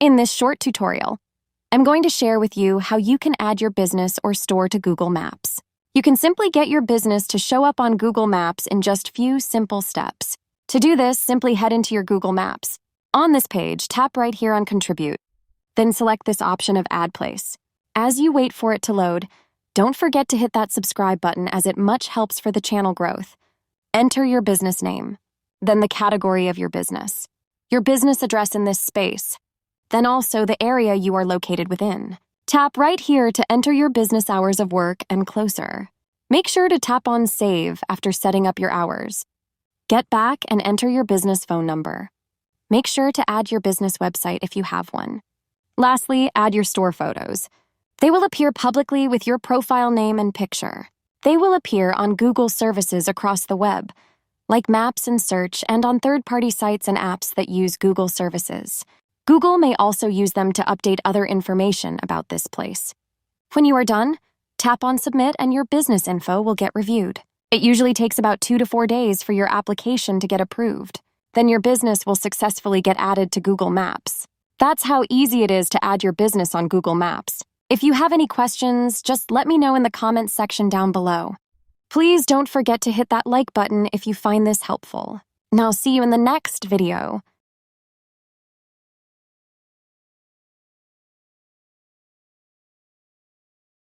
In this short tutorial, I'm going to share with you how you can add your business or store to Google Maps. You can simply get your business to show up on Google Maps in just few simple steps. To do this, simply head into your Google Maps. On this page, tap right here on Contribute. Then select this option of Add Place. As you wait for it to load, don't forget to hit that subscribe button as it much helps for the channel growth. Enter your business name, then the category of your business address in this space, then also the area you are located within. Tap right here to enter your business hours of work and closer. Make sure to tap on Save after setting up your hours. Get back and enter your business phone number. Make sure to add your business website if you have one. Lastly, add your store photos. They will appear publicly with your profile name and picture. They will appear on Google services across the web, like Maps and Search, and on third-party sites and apps that use Google services. Google may also use them to update other information about this place. When you are done, tap on Submit and your business info will get reviewed. It usually takes about 2 to 4 days for your application to get approved. Then your business will successfully get added to Google Maps. That's how easy it is to add your business on Google Maps. If you have any questions, just let me know in the comments section down below. Please don't forget to hit that like button if you find this helpful. And I'll see you in the next video.